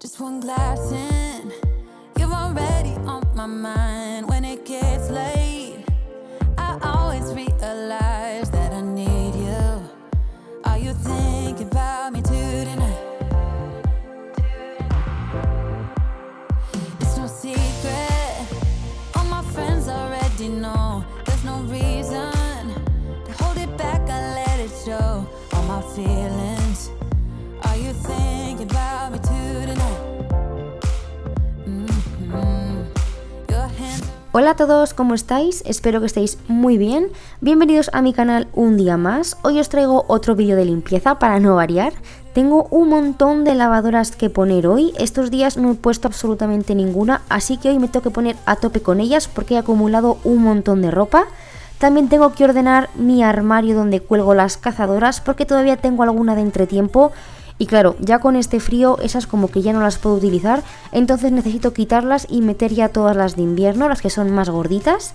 Just one glass in, you're already on my mind. When it gets late, I always realize that I need you. Are you thinking about me tonight? It's no secret, all my friends already know. There's no reason to hold it back, I let it show. All my feelings, are you thinking about me tonight? Hola a todos, ¿cómo estáis? Espero que estéis muy bien. Bienvenidos a mi canal un día más. Hoy os traigo otro vídeo de limpieza para no variar. Tengo un montón de lavadoras que poner hoy. Estos días no he puesto absolutamente ninguna, así que hoy me tengo que poner a tope con ellas porque he acumulado un montón de ropa. También tengo que ordenar mi armario donde cuelgo las cazadoras porque todavía tengo alguna de entretiempo. Y claro, ya con este frío esas como que ya no las puedo utilizar, entonces necesito quitarlas y meter ya todas las de invierno, las que son más gorditas.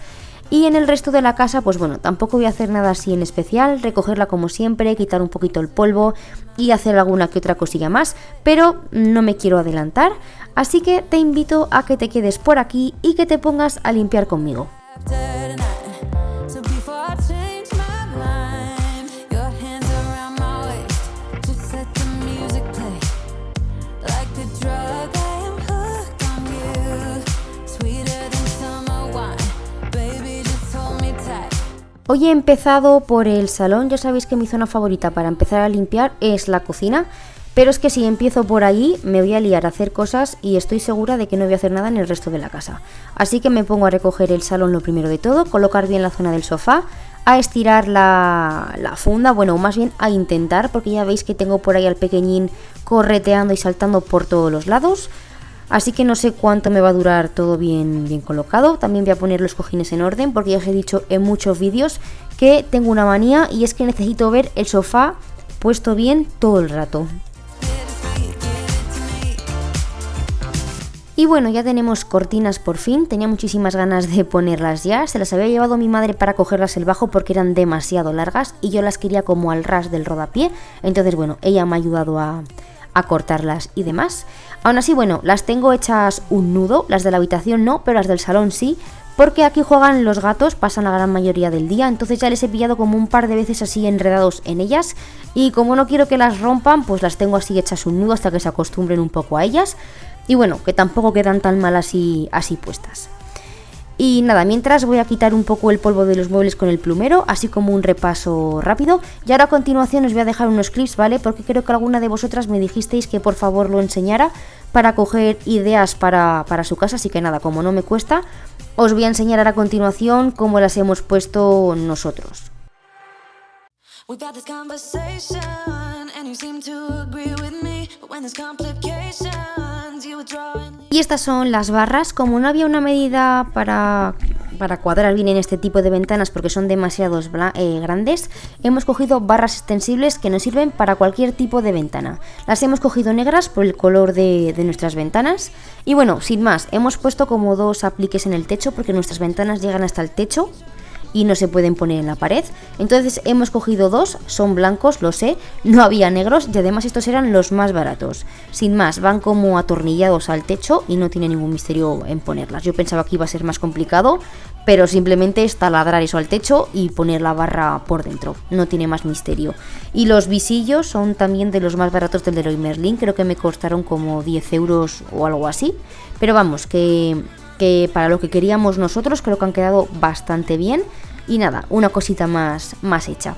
Y en el resto de la casa, pues bueno, tampoco voy a hacer nada así en especial, recogerla como siempre, quitar un poquito el polvo y hacer alguna que otra cosilla más, pero no me quiero adelantar, así que te invito a que te quedes por aquí y que te pongas a limpiar conmigo. Hoy he empezado por el salón. Ya sabéis que mi zona favorita para empezar a limpiar es la cocina, pero es que si empiezo por ahí me voy a liar a hacer cosas y estoy segura de que no voy a hacer nada en el resto de la casa. Así que me pongo a recoger el salón lo primero de todo, colocar bien la zona del sofá, a estirar la funda, bueno, más bien a intentar, porque ya veis que tengo por ahí al pequeñín correteando y saltando por todos los lados. Así que no sé cuánto me va a durar todo bien colocado. También voy a poner los cojines en orden porque ya os he dicho en muchos vídeos que tengo una manía y es que necesito ver el sofá puesto bien todo el rato. Y bueno, ya tenemos cortinas por fin, tenía muchísimas ganas de ponerlas ya, se las había llevado mi madre para cogerlas el bajo porque eran demasiado largas y yo las quería como al ras del rodapié, entonces bueno, ella me ha ayudado a cortarlas y demás. Aún así, bueno, las tengo hechas un nudo, las de la habitación no, pero las del salón sí, porque aquí juegan los gatos, pasan la gran mayoría del día, entonces ya les he pillado como un par de veces así enredados en ellas y como no quiero que las rompan, pues las tengo así hechas un nudo hasta que se acostumbren un poco a ellas y bueno, que tampoco quedan tan mal así puestas. Y nada, mientras voy a quitar un poco el polvo de los muebles con el plumero, así como un repaso rápido. Y ahora a continuación os voy a dejar unos clips, ¿vale? Porque creo que alguna de vosotras me dijisteis que por favor lo enseñara para coger ideas para su casa. Así que nada, como no me cuesta, os voy a enseñar ahora a continuación cómo las hemos puesto nosotros. Y estas son las barras. Como no había una medida para cuadrar bien en este tipo de ventanas porque son demasiado grandes, hemos cogido barras extensibles que nos sirven para cualquier tipo de ventana. Las hemos cogido negras por el color de nuestras ventanas y bueno, sin más, hemos puesto como dos apliques en el techo porque nuestras ventanas llegan hasta el techo y no se pueden poner en la pared. Entonces hemos cogido dos, son blancos, lo sé, no había negros y además estos eran los más baratos. Sin más, van como atornillados al techo y no tiene ningún misterio en ponerlas. Yo pensaba que iba a ser más complicado, pero simplemente es taladrar eso al techo y poner la barra por dentro, no tiene más misterio. Y los visillos son también de los más baratos del Leroy Merlin, creo que me costaron como 10 euros o algo así, pero vamos, que para lo que queríamos nosotros creo que han quedado bastante bien y nada, una cosita más hecha.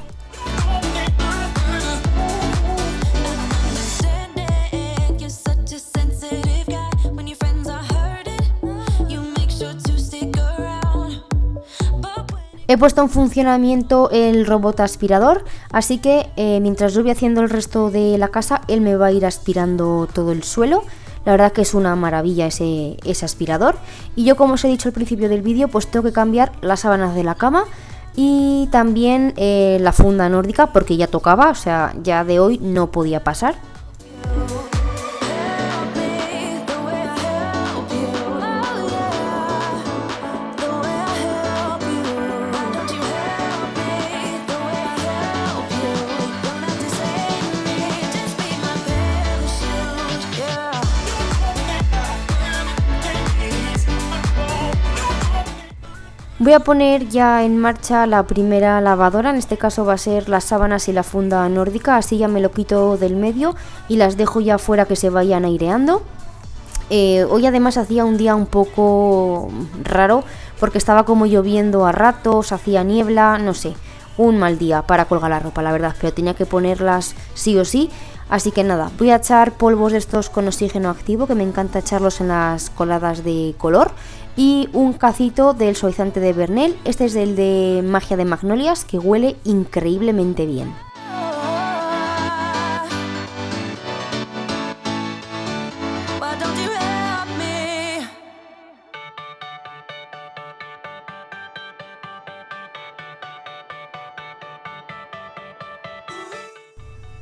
He puesto en funcionamiento el robot aspirador, así que mientras yo voy haciendo el resto de la casa, él me va a ir aspirando todo el suelo. La verdad que es una maravilla ese aspirador. Y yo, como os he dicho al principio del vídeo, pues tengo que cambiar las sábanas de la cama y también la funda nórdica porque ya tocaba, o sea, ya de hoy no podía pasar. Voy a poner ya en marcha la primera lavadora, en este caso va a ser las sábanas y la funda nórdica, así ya me lo quito del medio y las dejo ya fuera que se vayan aireando. Hoy además hacía un día un poco raro porque estaba como lloviendo a ratos, hacía niebla, no sé, un mal día para colgar la ropa, la verdad, pero tenía que ponerlas sí o sí. Así que nada, voy a echar polvos de estos con oxígeno activo, que me encanta echarlos en las coladas de color, y un cacito del suavizante de Bernel. Este es el de Magia de Magnolias, que huele increíblemente bien.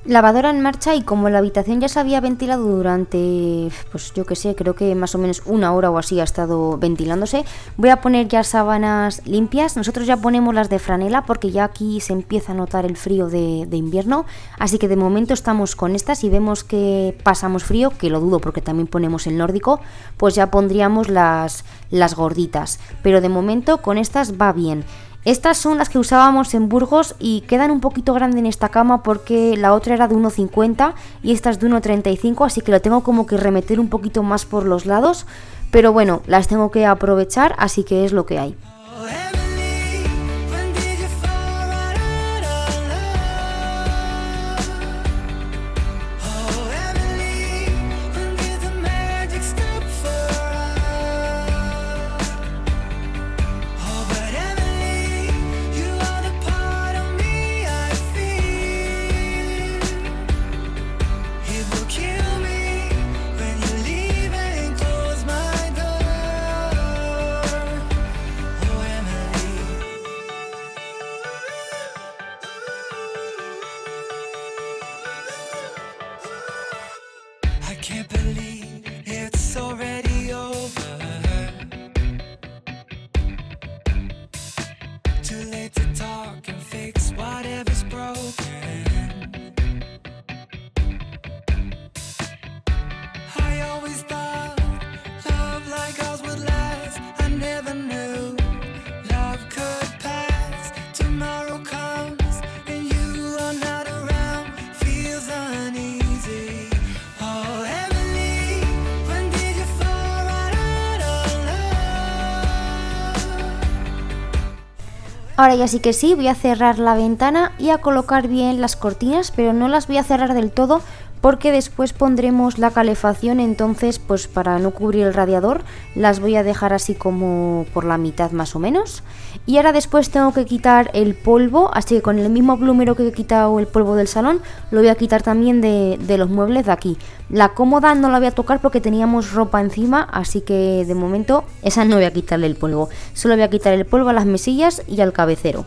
Lavadora en marcha, y como la habitación ya se había ventilado durante, pues yo que sé, creo que más o menos una hora o así ha estado ventilándose, voy a poner ya sábanas limpias. Nosotros ya ponemos las de franela porque ya aquí se empieza a notar el frío de invierno, así que de momento estamos con estas. Y vemos que pasamos frío, que lo dudo porque también ponemos el nórdico, pues ya pondríamos las gorditas, pero de momento con estas va bien. Estas son las que usábamos en Burgos y quedan un poquito grande en esta cama porque la otra era de 1,50 y esta es de 1,35, así que lo tengo como que remeter un poquito más por los lados, pero bueno, las tengo que aprovechar, así que es lo que hay. Can't believe it's already over. Too late to talk and fix whatever's broken. I always thought love like ours would last. I never knew love could pass. Tomorrow comes and you are not around. Feels uneasy. Ahora ya sí que sí, voy a cerrar la ventana y a colocar bien las cortinas, pero no las voy a cerrar del todo porque después pondremos la calefacción, entonces pues para no cubrir el radiador las voy a dejar así como por la mitad más o menos. Y ahora después tengo que quitar el polvo, así que con el mismo plumero que he quitado el polvo del salón, lo voy a quitar también de los muebles de aquí. La cómoda no la voy a tocar porque teníamos ropa encima, así que de momento esa no voy a quitarle el polvo. Solo voy a quitar el polvo a las mesillas y al cabecero.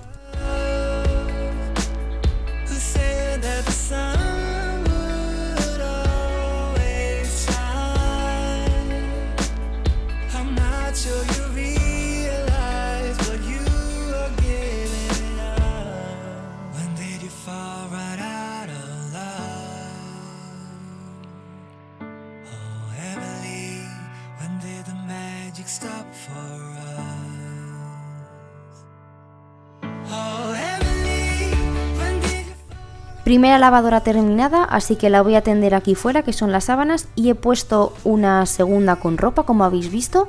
Primera lavadora terminada, así que la voy a tender aquí fuera, que son las sábanas, y he puesto una segunda con ropa, como habéis visto.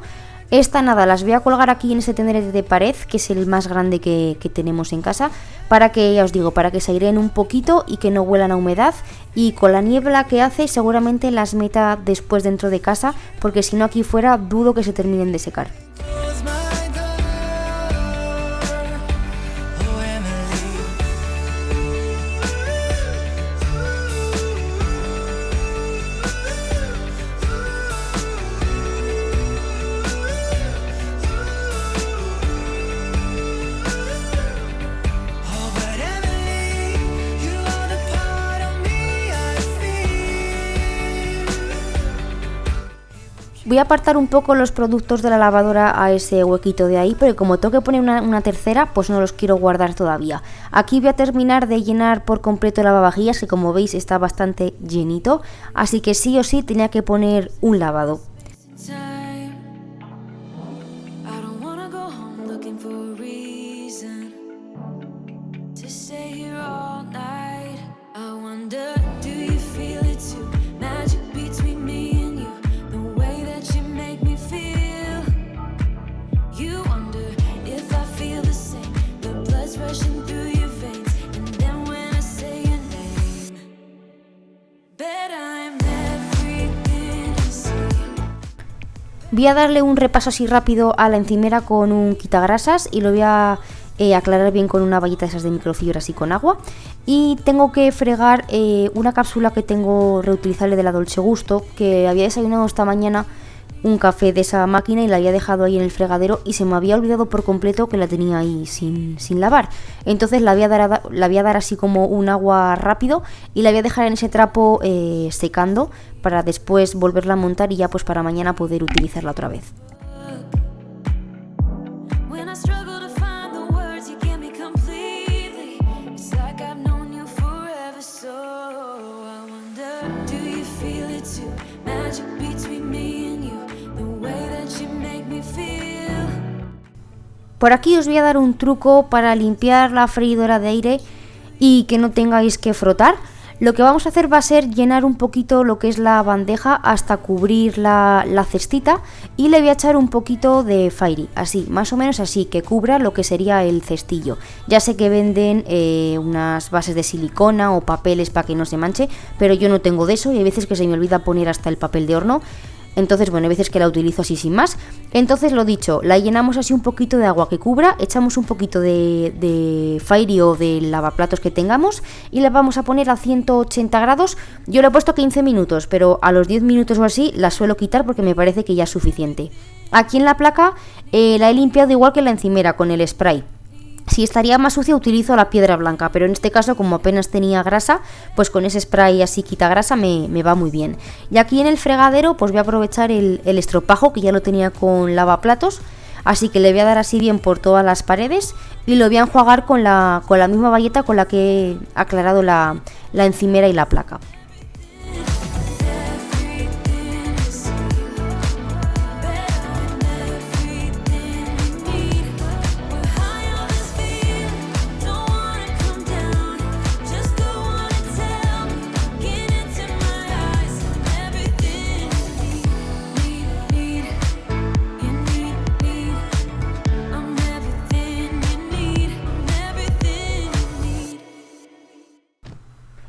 Esta nada, las voy a colgar aquí en ese tendero de pared, que es el más grande que tenemos en casa, para que, ya os digo, para que se aireen un poquito y que no huelan a humedad. Y con la niebla que hace seguramente las meta después dentro de casa, porque si no aquí fuera dudo que se terminen de secar. Voy a apartar un poco los productos de la lavadora a ese huequito de ahí, pero como tengo que poner una tercera, pues no los quiero guardar todavía. Aquí voy a terminar de llenar por completo el lavavajillas, que como veis está bastante llenito, así que sí o sí tenía que poner un lavado. Voy a darle un repaso así rápido a la encimera con un quitagrasas y lo voy a aclarar bien con una bayeta de esas de microfibra así con agua. Y tengo que fregar una cápsula que tengo reutilizable de la Dolce Gusto, que había desayunado esta mañana un café de esa máquina y la había dejado ahí en el fregadero y se me había olvidado por completo que la tenía ahí sin lavar. Entonces la voy a dar así como un agua rápido y la voy a dejar en ese trapo secando para después volverla a montar y ya pues para mañana poder utilizarla otra vez. Por aquí os voy a dar un truco para limpiar la freidora de aire y que no tengáis que frotar. Lo que vamos a hacer va a ser llenar un poquito lo que es la bandeja hasta cubrir la cestita y le voy a echar un poquito de Fairy, así, más o menos así, que cubra lo que sería el cestillo. Ya sé que venden unas bases de silicona o papeles para que no se manche, pero yo no tengo de eso y hay veces que se me olvida poner hasta el papel de horno. Entonces, bueno, hay veces que la utilizo así sin más. Entonces, lo dicho, la llenamos así un poquito de agua que cubra, echamos un poquito de Fairy o de lavaplatos que tengamos y la vamos a poner a 180 grados. Yo le he puesto 15 minutos, pero a los 10 minutos o así la suelo quitar porque me parece que ya es suficiente. Aquí en la placa la he limpiado igual que la encimera con el spray. Si estaría más sucia utilizo la piedra blanca, pero en este caso como apenas tenía grasa, pues con ese spray así quita grasa me va muy bien. Y aquí en el fregadero pues voy a aprovechar el estropajo que ya lo tenía con lavaplatos, así que le voy a dar así bien por todas las paredes y lo voy a enjuagar con la misma bayeta con la que he aclarado la encimera y la placa.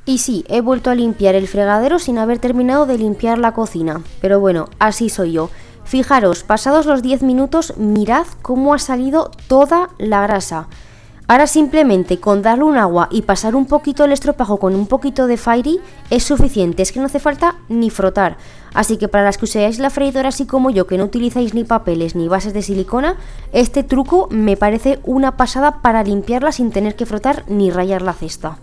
Y sí, he vuelto a limpiar el fregadero sin haber terminado de limpiar la cocina. Pero bueno, así soy yo. Fijaros, pasados los 10 minutos, mirad cómo ha salido toda la grasa. Ahora simplemente con darle un agua y pasar un poquito el estropajo con un poquito de Fairy es suficiente, es que no hace falta ni frotar. Así que para las que usáis la freidora así como yo, que no utilizáis ni papeles ni bases de silicona, este truco me parece una pasada para limpiarla sin tener que frotar ni rayar la cesta.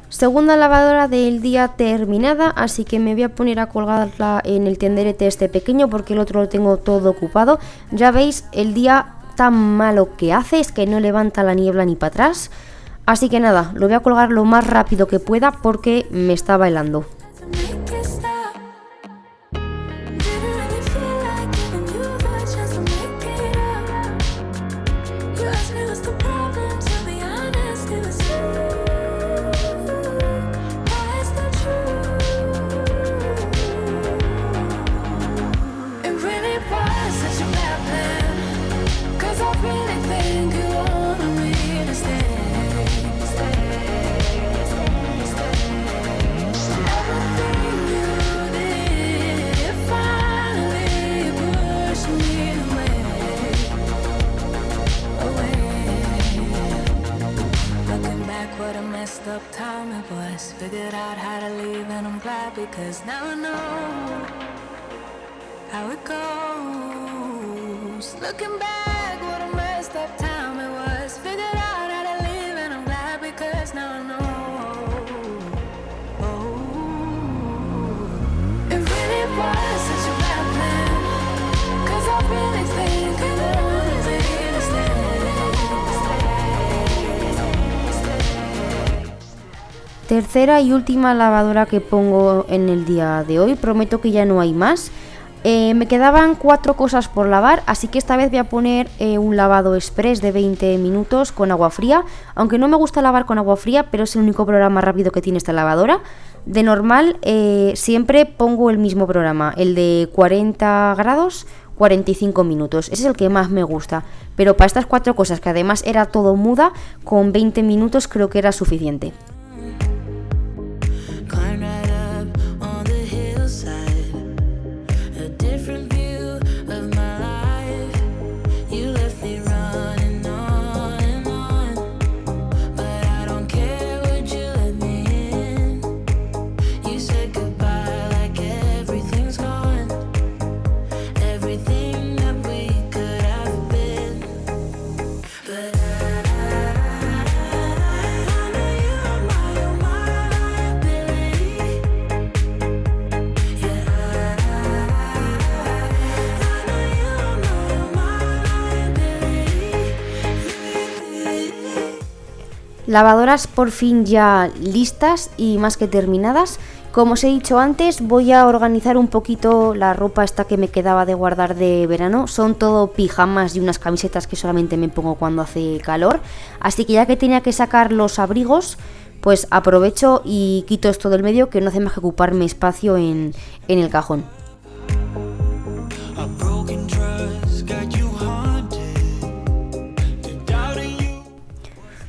Segunda lavadora del día terminada, así que me voy a poner a colgarla en el tenderete este pequeño porque el otro lo tengo todo ocupado. Ya veis el día tan malo que hace, es que no levanta la niebla ni para atrás. Así que nada, lo voy a colgar lo más rápido que pueda porque me está helando. Figured out how to leave and I'm glad because now I know how it goes. Looking back, what a messed up time it was. Figured out how to leave and I'm glad because now I know. Oh, it really was such a bad plan, 'cause I really think I wanted to stay. Tercera y última lavadora que pongo en el día de hoy, prometo que ya no hay más. Me quedaban 4 cosas por lavar, así que esta vez voy a poner un lavado express de 20 minutos con agua fría, aunque no me gusta lavar con agua fría, pero es el único programa rápido que tiene esta lavadora. De normal siempre pongo el mismo programa, el de 40 grados, 45 minutos, ese es el que más me gusta, pero para estas 4 cosas, que además era todo muda, con 20 minutos creo que era suficiente. Lavadoras por fin ya listas y más que terminadas. Como os he dicho antes, voy a organizar un poquito la ropa esta que me quedaba de guardar de verano. Son todo pijamas y unas camisetas que solamente me pongo cuando hace calor. Así que ya que tenía que sacar los abrigos, pues aprovecho y quito esto del medio, que no hace más que ocuparme espacio en el cajón.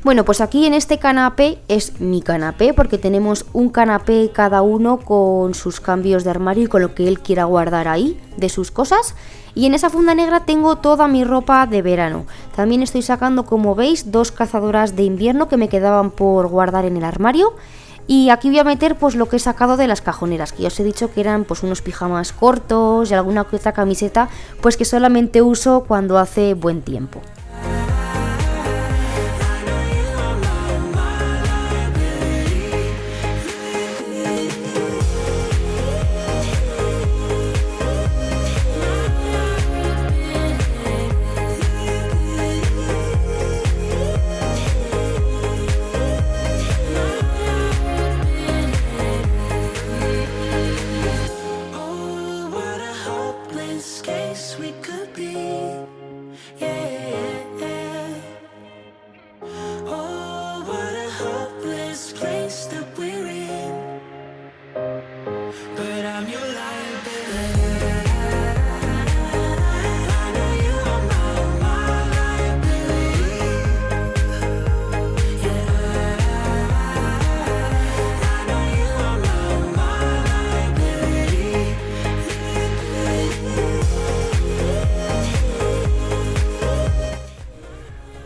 Bueno, pues aquí en este canapé es mi canapé, porque tenemos un canapé cada uno con sus cambios de armario y con lo que él quiera guardar ahí de sus cosas. Y en esa funda negra tengo toda mi ropa de verano. También estoy sacando, como veis, 2 cazadoras de invierno que me quedaban por guardar en el armario. Y aquí voy a meter pues lo que he sacado de las cajoneras, que ya os he dicho que eran pues unos pijamas cortos y alguna que otra camiseta, pues que solamente uso cuando hace buen tiempo.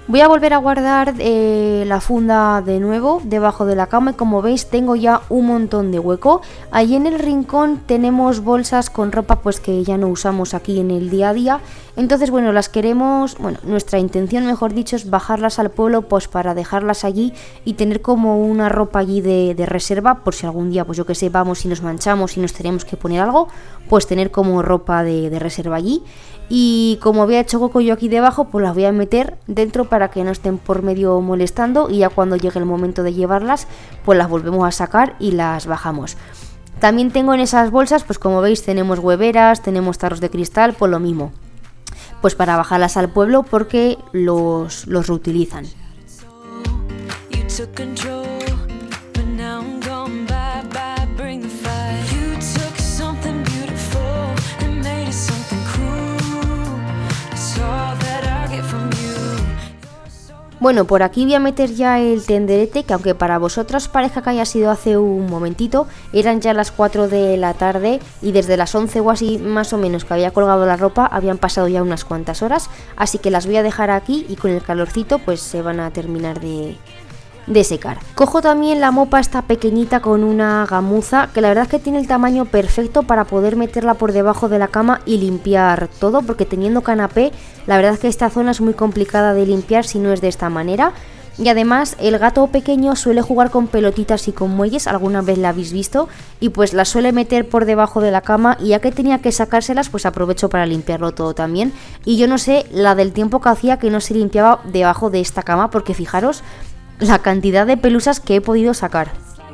Voy a volver a guardar la funda de nuevo debajo de la cama y como veis tengo ya un montón de hueco. Allí en el rincón tenemos bolsas con ropa pues que ya no usamos aquí en el día a día. Entonces bueno, las queremos, bueno, nuestra intención mejor dicho es bajarlas al pueblo pues para dejarlas allí y tener como una ropa allí de reserva por si algún día pues yo que sé vamos y nos manchamos y nos tenemos que poner algo, pues tener como ropa de reserva allí. Y como había hecho hueco yo aquí debajo, pues las voy a meter dentro para que no estén por medio molestando y ya cuando llegue el momento de llevarlas, pues las volvemos a sacar y las bajamos. También tengo en esas bolsas, pues como veis tenemos hueveras, tenemos tarros de cristal, pues lo mismo. Pues para bajarlas al pueblo porque los reutilizan. Bueno, por aquí voy a meter ya el tenderete, que aunque para vosotros parezca que haya sido hace un momentito, eran ya las 4 de la tarde y desde las 11 o así más o menos que había colgado la ropa habían pasado ya unas cuantas horas, así que las voy a dejar aquí y con el calorcito pues se van a terminar de secar. Cojo también la mopa esta pequeñita con una gamuza, que la verdad es que tiene el tamaño perfecto para poder meterla por debajo de la cama y limpiar todo, porque teniendo canapé, la verdad es que esta zona es muy complicada de limpiar si no es de esta manera. Y además el gato pequeño suele jugar con pelotitas y con muelles, alguna vez la habéis visto, y pues las suele meter por debajo de la cama y ya que tenía que sacárselas pues aprovecho para limpiarlo todo también. Y yo no sé la del tiempo que hacía que no se limpiaba debajo de esta cama, porque fijaros la cantidad de pelusas que he podido sacar.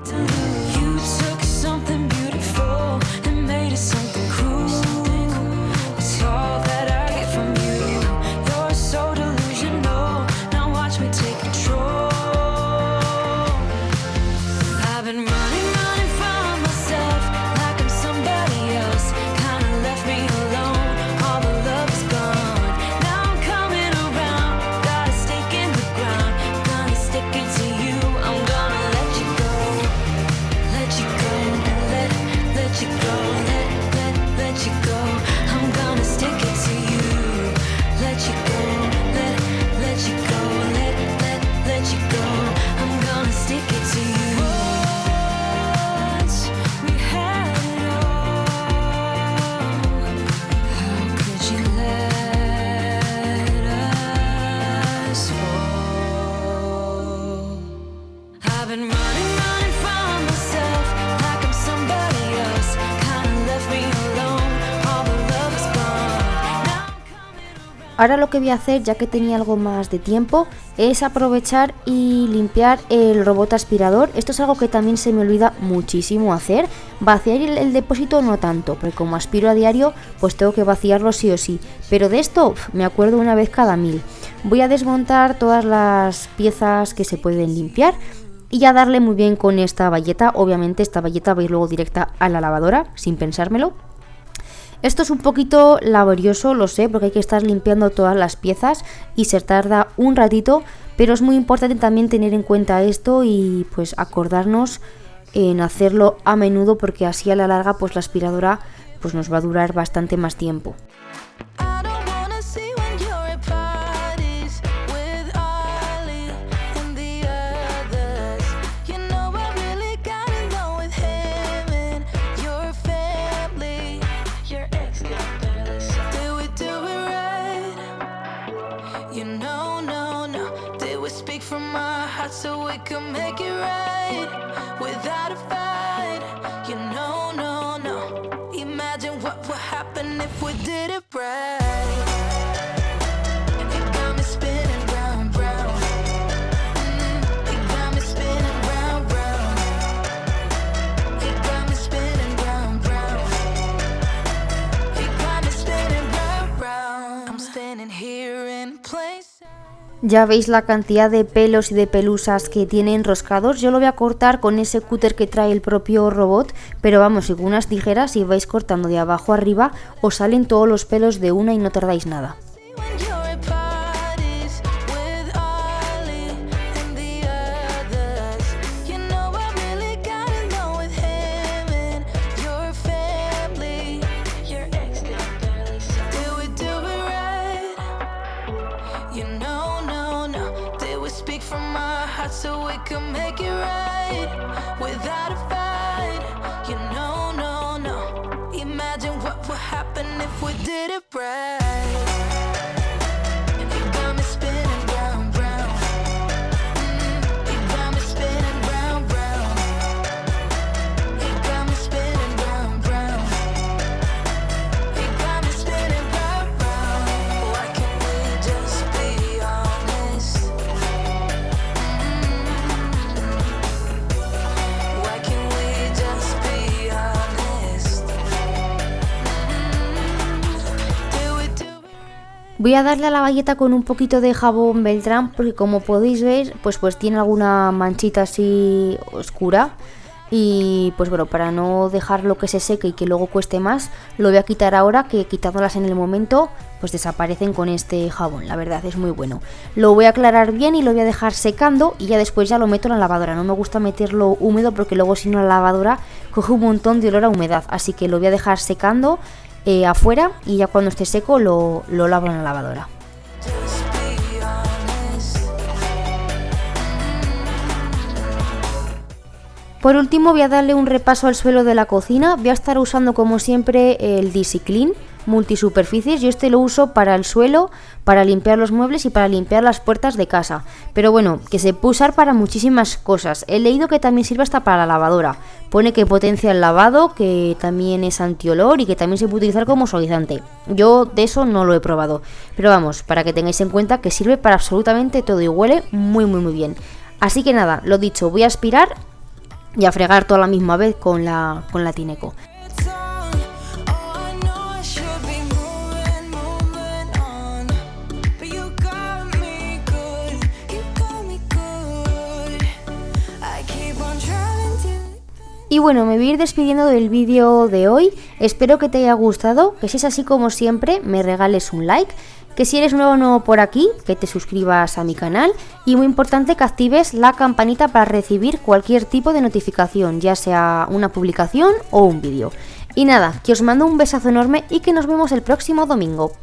You took something beautiful and made it something cruel. It's all that I get from you. You're so delusional. Now watch me take control. I've been running from myself like I'm somebody else. Kinda left me alone. All the love is gone. Now I'm coming around. Got a stake in the ground. Gonna stick it to you. I'm gonna let you go. Let you go. Let you go. Let you go. I'm gonna stick it to you. Let you go. Let you go. Let you go. I'm gonna stick it to you. Once we had it all. How could you let us fall? I've been running from myself like I'm somebody else. Kinda left me alone. All the love is gone. Now I'm coming around. Ahora lo que voy a hacer, ya que tenía algo más de tiempo, es aprovechar y limpiar el robot aspirador. Esto es algo que también se me olvida muchísimo hacer. Vaciar el depósito no tanto, porque como aspiro a diario, pues tengo que vaciarlo sí o sí. Pero de esto me acuerdo una vez cada 1000. Voy a desmontar todas las piezas que se pueden limpiar y a darle muy bien con esta bayeta. Obviamente esta bayeta va a ir luego directa a la lavadora, sin pensármelo. Esto es un poquito laborioso, lo sé, porque hay que estar limpiando todas las piezas y se tarda un ratito, pero es muy importante también tener en cuenta esto y pues acordarnos en hacerlo a menudo, porque así a la larga pues la aspiradora pues nos va a durar bastante más tiempo. I don't wanna see when you're at parties with Ollie and the others. You know I really got along with him and your family. Your ex got barely some. Did we do it right? You know, no. Did we speak from our hearts so we could make it right without a fight? You know, no. Imagine what would happen if we did it right. It got me spinning round. It got me spinning round. It got me spinning round. It got me spinning round. I'm standing here in place. Ya veis la cantidad de pelos y de pelusas que tiene enroscados. Yo lo voy a cortar con ese cúter que trae el propio robot, pero vamos, y con unas tijeras, si vais cortando de abajo arriba, os salen todos los pelos de una y no tardáis nada. When you're at parties with Ollie and the others. You know I really got along with him and your family. Your ex got barely some. Did we do it right? You know, no. Did we speak from our hearts so we could make it right without a fight? You know, no. Imagine what would happen if we did it right. It got me spinning round. It got me spinning round. It got me spinning round. It got me spinning round. Why can't we just be honest? Why can't we just be honest? Did we do it? Voy a darle a la bayeta con un poquito de jabón Beltrán, porque como podéis ver, pues tiene alguna manchita así oscura. Y pues bueno, para no dejarlo que se seque y que luego cueste más, lo voy a quitar ahora, que quitándolas en el momento pues desaparecen con este jabón. La verdad es muy bueno. Lo voy a aclarar bien y lo voy a dejar secando y ya después ya lo meto en la lavadora. No me gusta meterlo húmedo porque luego si no la lavadora coge un montón de olor a humedad. Así que lo voy a dejar secando afuera y ya cuando esté seco lo lavo en la lavadora. Just be honest. Por último voy a darle un repaso al suelo de la cocina. Voy a estar usando como siempre el DisiClean multisuperficies. Yo este lo uso para el suelo, para limpiar los muebles y para limpiar las puertas de casa. Pero bueno, que se puede usar para muchísimas cosas. He leído que también sirve hasta para la lavadora. Pone que potencia el lavado, que también es antiolor y que también se puede utilizar como suavizante. Yo de eso no lo he probado. Pero vamos, para que tengáis en cuenta que sirve para absolutamente todo y huele muy bien. Así que nada, lo dicho, voy a aspirar y a fregar toda la misma vez con la Tineco. Y bueno, me voy a ir despidiendo del vídeo de hoy. Espero que te haya gustado, que si es así como siempre me regales un like, que si eres nuevo por aquí, que te suscribas a mi canal y muy importante que actives la campanita para recibir cualquier tipo de notificación, ya sea una publicación o un vídeo. Y nada, que os mando un besazo enorme y que nos vemos el próximo domingo.